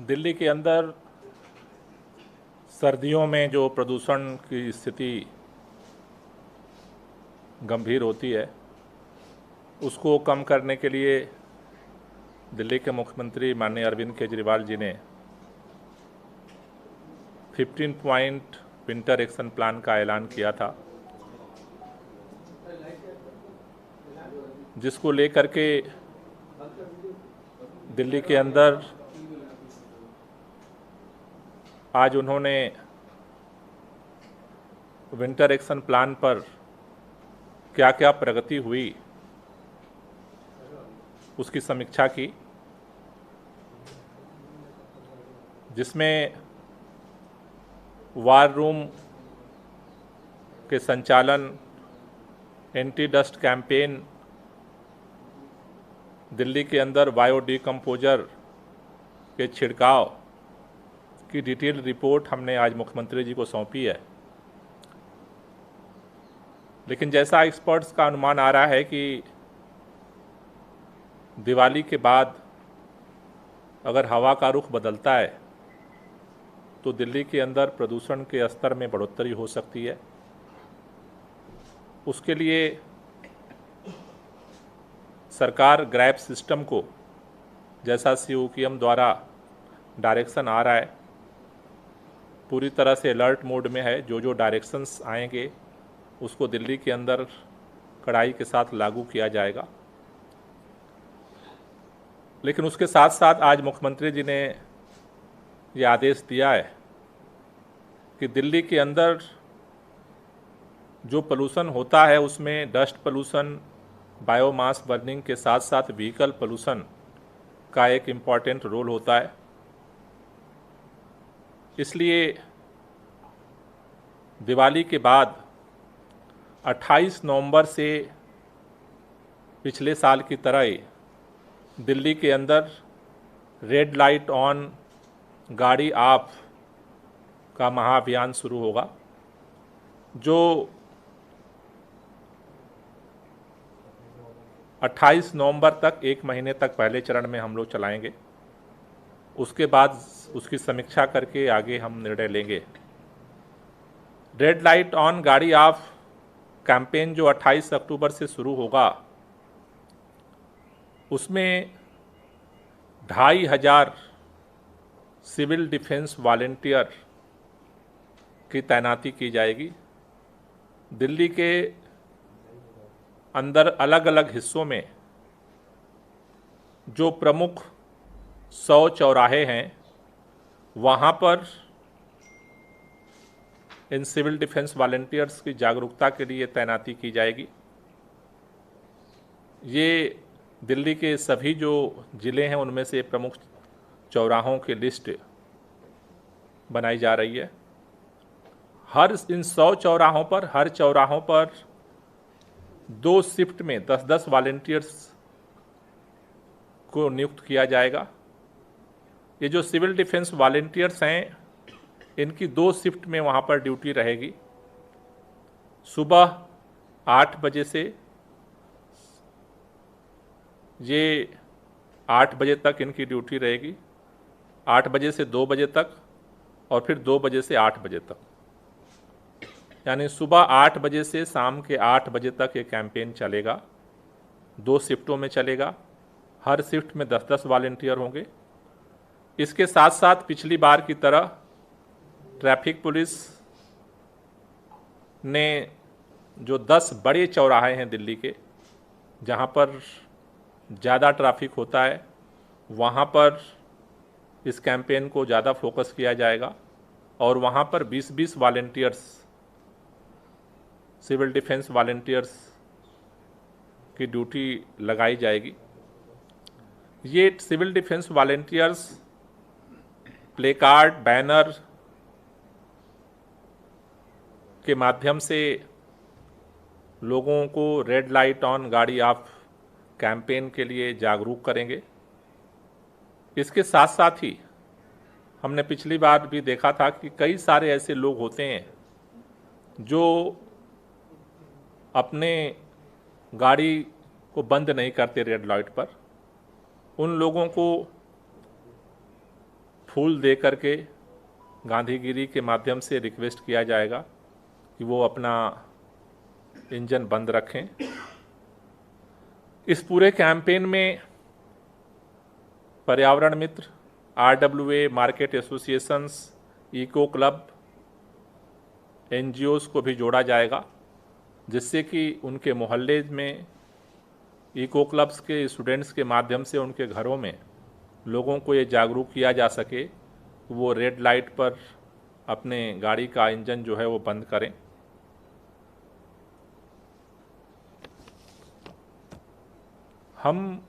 दिल्ली के अंदर सर्दियों में जो प्रदूषण की स्थिति गंभीर होती है उसको कम करने के लिए दिल्ली के मुख्यमंत्री माननीय अरविंद केजरीवाल जी ने 15 पॉइंट विंटर एक्शन प्लान का ऐलान किया था, जिसको लेकर के दिल्ली के अंदर आज उन्होंने विंटर एक्शन प्लान पर क्या क्या प्रगति हुई उसकी समीक्षा की, जिसमें वार रूम के संचालन, एंटी डस्ट कैंपेन, दिल्ली के अंदर बायो डिकम्पोजर के छिड़काव की डिटेल रिपोर्ट हमने आज मुख्यमंत्री जी को सौंपी है। लेकिन जैसा एक्सपर्ट्स का अनुमान आ रहा है कि दिवाली के बाद अगर हवा का रुख बदलता है तो दिल्ली के अंदर प्रदूषण के स्तर में बढ़ोतरी हो सकती है। उसके लिए सरकार ग्रैब सिस्टम को, जैसा COQM द्वारा डायरेक्शन आ रहा है, पूरी तरह से अलर्ट मोड में है। जो जो डायरेक्शंस आएंगे उसको दिल्ली के अंदर कड़ाई के साथ लागू किया जाएगा। लेकिन उसके साथ साथ आज मुख्यमंत्री जी ने ये आदेश दिया है कि दिल्ली के अंदर जो पोल्यूशन होता है उसमें डस्ट पोल्यूशन, बायोमास बर्निंग के साथ साथ व्हीकल पोल्यूशन का एक इम्पॉर्टेंट रोल होता है। इसलिए दिवाली के बाद 28 नवंबर से पिछले साल की तरह ही दिल्ली के अंदर रेड लाइट ऑन गाड़ी ऑफ का महाअभियान शुरू होगा, जो 28 नवंबर तक, एक महीने तक पहले चरण में हम लोग चलाएंगे। उसके बाद उसकी समीक्षा करके आगे हम निर्णय लेंगे। रेड लाइट ऑन गाड़ी ऑफ कैंपेन जो 28 अक्टूबर से शुरू होगा, उसमें 2500 सिविल डिफेंस वॉलेंटियर की तैनाती की जाएगी। दिल्ली के अंदर अलग अलग हिस्सों में जो प्रमुख 100 चौराहे हैं वहाँ पर इन सिविल डिफेंस वॉलेंटियर्स की जागरूकता के लिए तैनाती की जाएगी। ये दिल्ली के सभी जो ज़िले हैं उनमें से प्रमुख चौराहों की लिस्ट बनाई जा रही है। इन 100 चौराहों पर, हर चौराहों पर 2 शिफ्ट में 10-10 वॉलेंटियर्स को नियुक्त किया जाएगा। ये जो सिविल डिफेंस वॉलेंटियर्स हैं, इनकी 2 शिफ्ट में वहाँ पर ड्यूटी रहेगी। सुबह 8 बजे से ये 8 बजे तक इनकी ड्यूटी रहेगी, 8 बजे से 2 बजे तक, और फिर 2 बजे से 8 बजे तक, यानी सुबह 8 बजे से शाम के 8 बजे तक ये कैंपेन चलेगा। 2 शिफ्टों में चलेगा, हर शिफ्ट में 10-10 वॉलेंटियर होंगे। इसके साथ साथ पिछली बार की तरह ट्रैफिक पुलिस ने जो 10 बड़े चौराहे हैं दिल्ली के, जहाँ पर ज़्यादा ट्रैफिक होता है, वहाँ पर इस कैंपेन को ज़्यादा फोकस किया जाएगा और वहाँ पर 20-20 वॉलेंटियर्स, सिविल डिफेंस वॉलेंटियर्स की ड्यूटी लगाई जाएगी। ये civil defence volunteers placard, banner के माध्यम से लोगों को रेड लाइट ऑन गाड़ी ऑफ कैंपेन के लिए जागरूक करेंगे। इसके साथ साथ ही हमने पिछली बार भी देखा था कि कई सारे ऐसे लोग होते हैं जो अपने गाड़ी को बंद नहीं करते रेड लाइट पर। उन लोगों को फूल दे करके गांधीगिरी के माध्यम से रिक्वेस्ट किया जाएगा कि वो अपना इंजन बंद रखें। इस पूरे कैंपेन में पर्यावरण मित्र, RWA, market associations, eco club, NGOs को भी जोड़ा जाएगा, जिससे कि उनके मोहल्ले में इको क्लब्स के स्टूडेंट्स के माध्यम से उनके घरों में लोगों को ये जागरूक किया जा सके वो रेड लाइट पर अपने गाड़ी का इंजन जो है वो बंद करें। हम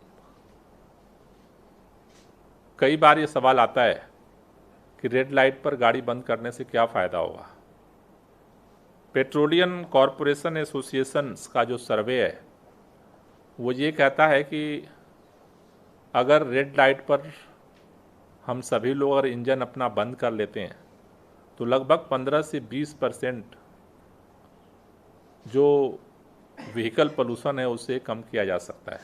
कई बार ये सवाल आता है कि रेड लाइट पर गाड़ी बंद करने से क्या फ़ायदा होगा। पेट्रोलियम कॉरपोरेशन एसोसिएशंस का जो सर्वे है वो ये कहता है कि अगर रेड लाइट पर हम सभी लोग अगर इंजन अपना बंद कर लेते हैं तो लगभग 15 से 20% जो व्हीकल पोल्यूशन है उसे कम किया जा सकता है।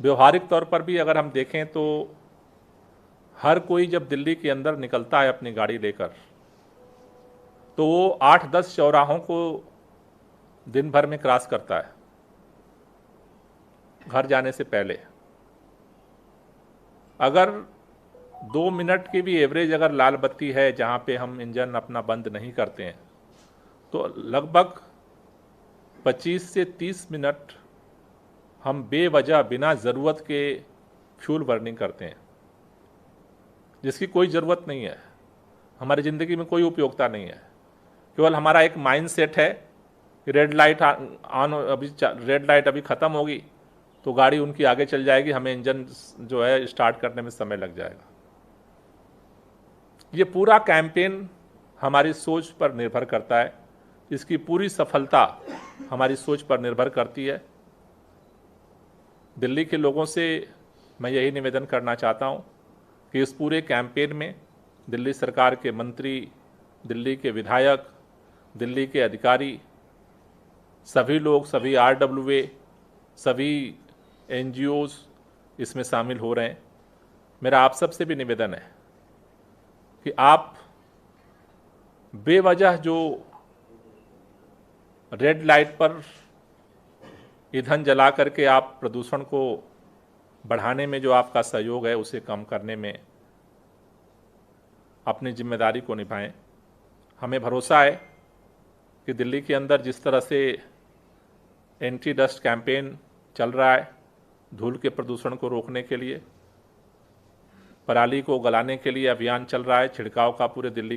व्यवहारिक तौर पर भी अगर हम देखें तो हर कोई जब दिल्ली के अंदर निकलता है अपनी गाड़ी लेकर तो वो 8-10 चौराहों को दिन भर में क्रॉस करता है घर जाने से पहले। अगर 2 मिनट की भी एवरेज अगर लाल बत्ती है जहाँ पे हम इंजन अपना बंद नहीं करते हैं तो लगभग 25 से 30 मिनट हम बेवजह बिना ज़रूरत के फ्यूल बर्निंग करते हैं, जिसकी कोई ज़रूरत नहीं है, हमारी ज़िंदगी में कोई उपयोगिता नहीं है। केवल हमारा एक माइंड सेट है कि रेड लाइट रेड लाइट अभी ख़त्म होगी तो गाड़ी उनकी आगे चल जाएगी, हमें इंजन जो है स्टार्ट करने में समय लग जाएगा। ये पूरा कैंपेन हमारी सोच पर निर्भर करता है, इसकी पूरी सफलता हमारी सोच पर निर्भर करती है। दिल्ली के लोगों से मैं यही निवेदन करना चाहता हूँ कि इस पूरे कैंपेन में दिल्ली सरकार के मंत्री, दिल्ली के विधायक, दिल्ली के अधिकारी, सभी लोग, सभी RWA, सभी NGOs इसमें शामिल हो रहे हैं। मेरा आप सबसे भी निवेदन है कि आप बेवजह जो रेड लाइट पर ईंधन जला करके आप प्रदूषण को बढ़ाने में जो आपका सहयोग है उसे कम करने में अपनी जिम्मेदारी को निभाएं। हमें भरोसा है कि दिल्ली के अंदर जिस तरह से एंटी डस्ट कैंपेन चल रहा है, धूल के प्रदूषण को रोकने के लिए, पराली को गलाने के लिए अभियान चल रहा है छिड़काव का पूरे दिल्ली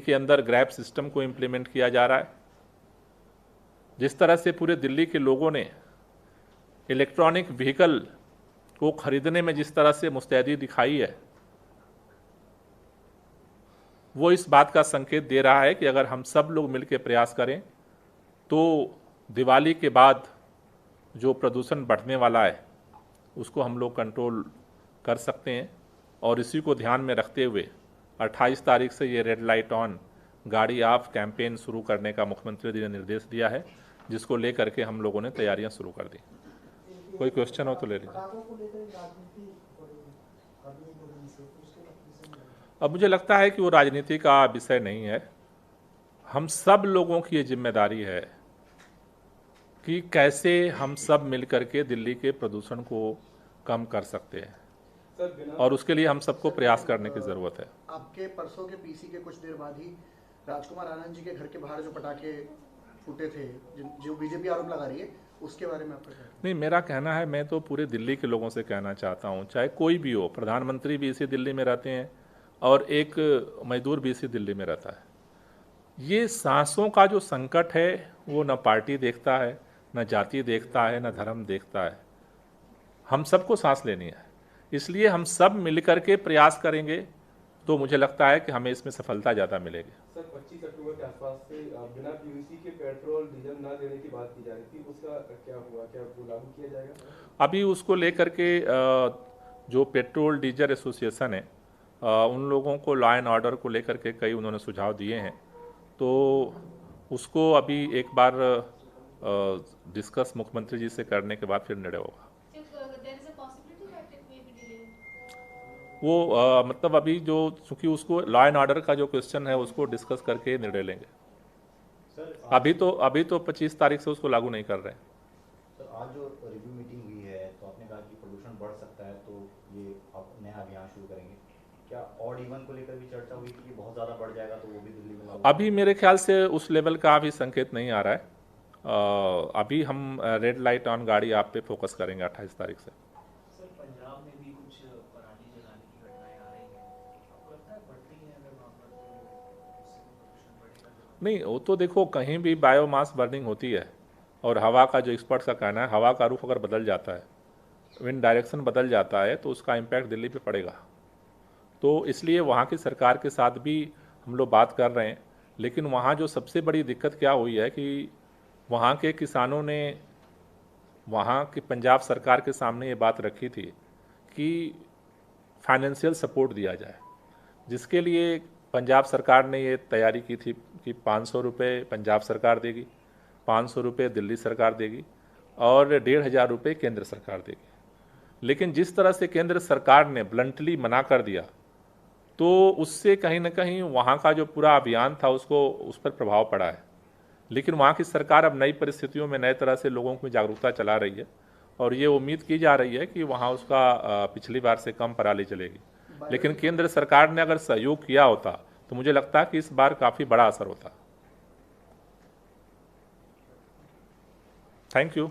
के अंदर ग्रैब सिस्टम को इम्प्लीमेंट किया जा रहा है। जिस तरह से पूरे दिल्ली के लोगों ने इलेक्ट्रॉनिक व्हीकल को खरीदने में जिस तरह से मुस्तैदी दिखाई है, वो इस बात का संकेत दे रहा है कि अगर हम सब लोग मिलकर प्रयास करें तो दिवाली के बाद जो प्रदूषण बढ़ने वाला है उसको हम लोग कंट्रोल कर सकते हैं। और इसी को ध्यान में रखते हुए 28 तारीख से ये रेड लाइट ऑन गाड़ी ऑफ कैंपेन शुरू करने का मुख्यमंत्री जी ने निर्देश दिया है, जिसको लेकर के हम लोगों ने तैयारियां शुरू कर दी। कोई क्वेश्चन हो तो ले लीजिए। अब मुझे लगता है कि वो राजनीति का विषय नहीं है। हम सब लोगों की ये जिम्मेदारी है कि कैसे हम सब मिलकर के दिल्ली के प्रदूषण को कम कर सकते हैं, और उसके लिए हम सबको प्रयास करने की ज़रूरत है। आपके परसों के PC के कुछ देर बाद ही राजकुमार आनंद जी के घर के बाहर जो पटाखे फूटे थे, जो बीजेपी आरोप लगा रही है, उसके बारे में आपका क्या? नहीं, मेरा कहना है, मैं तो पूरे दिल्ली के लोगों से कहना चाहता हूँ, चाहे कोई भी हो, प्रधानमंत्री भी इसी दिल्ली में रहते हैं और एक मजदूर भी इसी दिल्ली में रहता है। ये सांसों का जो संकट है वो न पार्टी देखता है, न जाति देखता है, न धर्म देखता है। हम सबको सांस लेनी है, इसलिए हम सब मिलकर के प्रयास करेंगे तो मुझे लगता है कि हमें इसमें सफलता ज़्यादा मिलेगी। सर 25 अक्टूबर के आसपास से बिना PVC के पेट्रोल डीजल ना देने की बात की जा रही थी, उसका क्या हुआ? क्या वो लागू किया जाएगा? अभी उसको लेकर के जो पेट्रोल डीजल एसोसिएशन है उन लोगों को लॉ एंड ऑर्डर को लेकर के कई उन्होंने सुझाव दिए हैं, तो उसको अभी एक बार डिस्कस मुख्यमंत्री जी से करने के बाद फिर निर्णय होगा। वो मतलब अभी जो चूंकि उसको लॉ एंड ऑर्डर का जो क्वेश्चन है उसको डिस्कस करके निर्णय लेंगे। सर अभी तो 25 तारीख से उसको लागू नहीं कर रहे हैं। सर आज जो रिव्यू मीटिंग हुई है तो आपने कहा कि प्रदूषण बढ़ सकता है, तो ये आप नया अभियान शुरू करेंगे। क्या ऑड इवन को लेकर भी चर्चा हुई कि बहुत ज़्यादा बढ़ जाएगा तो वो भी दिल्ली में लागू? अभी मेरे ख्याल से उस लेवल का अभी संकेत नहीं आ रहा है। अभी हम रेड लाइट ऑन गाड़ी आप पे फोकस करेंगे 28 तारीख से। सर पंजाब में भी कुछ पराली जलाने की घटनाएं आ रही हैं, आपको लगता है बढ़ती हैं अगर वहाँ पर तो उससे भी प्रदूषण बढ़ेगा? नहीं, वो तो देखो कहीं भी बायोमास बर्निंग होती है और हवा का जो एक्सपर्ट्स का कहना है, हवा का रुख अगर बदल जाता है, विंड डायरेक्शन बदल जाता है तो उसका इम्पैक्ट दिल्ली पे पड़ेगा। तो इसलिए वहाँ की सरकार के साथ भी हम लोग बात कर रहे हैं। लेकिन वहाँ जो सबसे बड़ी दिक्कत क्या हुई है कि वहाँ के किसानों ने वहाँ की पंजाब सरकार के सामने ये बात रखी थी कि फाइनेंशियल सपोर्ट दिया जाए, जिसके लिए पंजाब सरकार ने ये तैयारी की थी कि 500 रुपये पंजाब सरकार देगी, 500 रुपये दिल्ली सरकार देगी और 1,500 रुपये केंद्र सरकार देगी। लेकिन जिस तरह से केंद्र सरकार ने ब्लंटली मना कर दिया तो उससे कहीं ना कहीं वहाँ का जो पूरा अभियान था उसको उस पर प्रभाव पड़ा है। लेकिन वहाँ की सरकार अब नई परिस्थितियों में नए तरह से लोगों को जागरूकता चला रही है और ये उम्मीद की जा रही है कि वहाँ उसका पिछली बार से कम पराली चलेगी। लेकिन केंद्र सरकार ने अगर सहयोग किया होता तो मुझे लगता है कि इस बार काफ़ी बड़ा असर होता। Thank you.